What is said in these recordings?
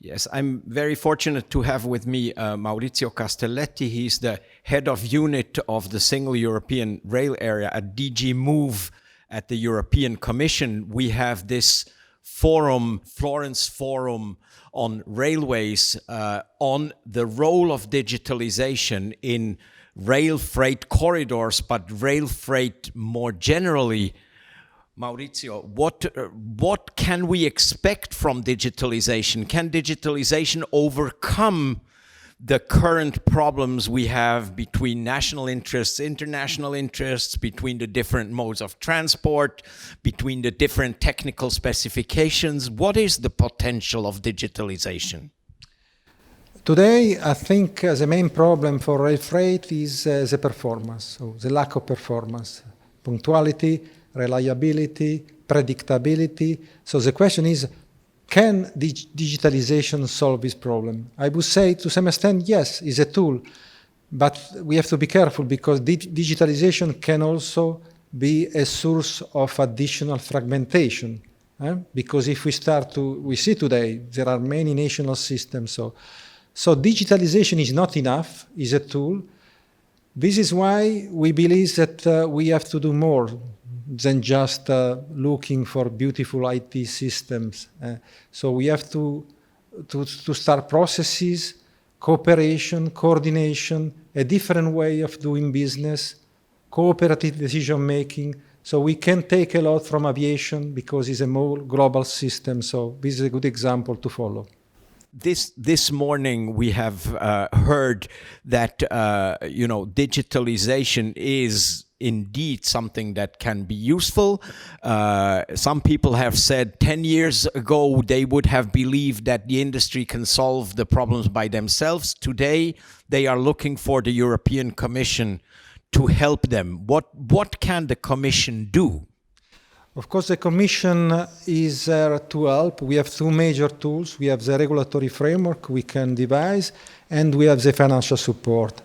Yes, I'm very fortunate to have with me Maurizio Castelletti. He's the head of unit of the Single European Rail Area at DG Move at the European Commission. We have this forum, Florence Forum on railways, on the role of digitalization in rail freight corridors, but rail freight more generally. Maurizio, what can we expect from digitalization? Can digitalization overcome the current problems we have between national interests, international interests, between the different modes of transport, between the different technical specifications? What is the potential of digitalization? Today, I think the main problem for rail freight is the performance, so the lack of performance, punctuality, reliability, predictability. So the question is, can digitalization solve this problem? I would say to some extent, yes, it's a tool, but we have to be careful because digitalization can also be a source of additional fragmentation. Because if we see today, there are many national systems. So digitalization is not enough, it's a tool. This is why we believe that we have to do more than just looking for beautiful IT systems. So we have to start processes, cooperation, coordination, a different way of doing business, cooperative decision-making. So we can take a lot from aviation because it's a more global system. So this is a good example to follow. This morning we have heard that digitalization is indeed something that can be useful. Some people have said 10 years ago they would have believed that the industry can solve the problems by themselves. Today they are looking for the European Commission to help them. What can the Commission do? Of course, the Commission is there to help. We have two major tools. We have the regulatory framework we can devise, and we have the financial support.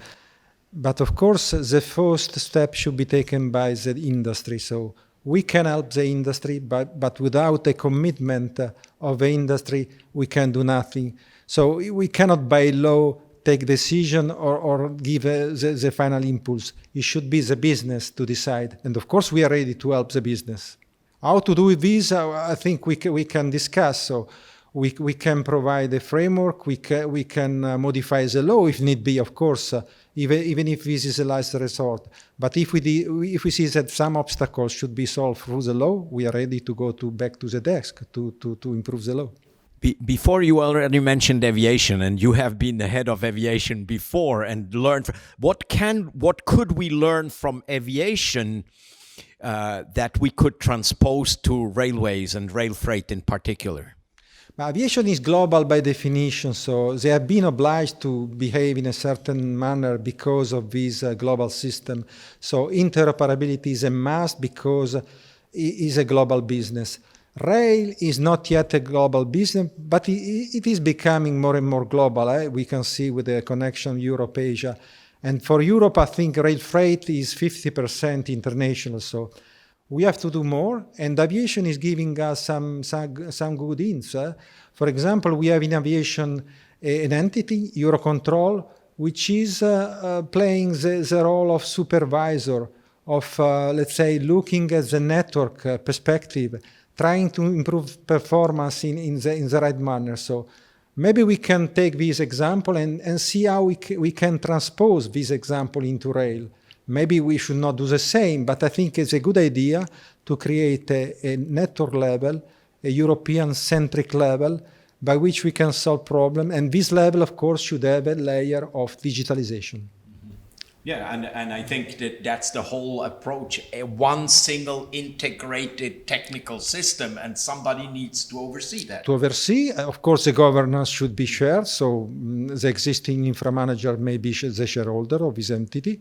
But of course, the first step should be taken by the industry. So we can help the industry, but without a commitment of the industry, we can do nothing. So we cannot by law take decision or give the final impulse. It should be the business to decide. And of course, we are ready to help the business. How to do this, I think we can discuss. So we can provide a framework, we can modify the law if need be, of course, even if this is a last resort. But if we see that some obstacles should be solved through the law, we are ready to go back to the desk to improve the law. Before, you already mentioned aviation, and you have been the head of aviation before and learned. What could we learn from aviation that we could transpose to railways and rail freight in particular? Aviation is global by definition, so they have been obliged to behave in a certain manner because of this global system. So interoperability is a must because it is a global business. Rail is not yet a global business, but it is becoming more and more global. We can see with the connection Europe-Asia. And for Europe, I think rail freight is 50% international. So we have to do more, and aviation is giving us some good hints. For example, we have in aviation an entity, Eurocontrol, which is playing the role of supervisor, of, let's say, looking at the network perspective, trying to improve performance in the right manner. So maybe we can take this example and see how we can transpose this example into rail. Maybe we should not do the same, but I think it's a good idea to create a network level, a European-centric level, by which we can solve problems. And this level, of course, should have a layer of digitalization. Yeah, and I think that's the whole approach. One single integrated technical system, and somebody needs to oversee that. To oversee, of course, the governance should be shared. So the existing infra manager may be the shareholder of this entity.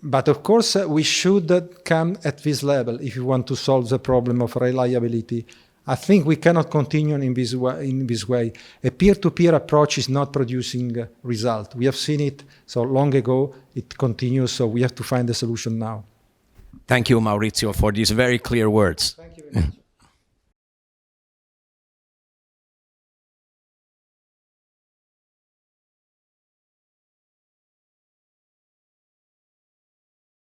But of course, we should come at this level if we want to solve the problem of reliability. I think we cannot continue in this way. A peer-to-peer approach is not producing result. We have seen it so long ago. It continues, so we have to find a solution now. Thank you, Maurizio, for these very clear words. Thank you very much.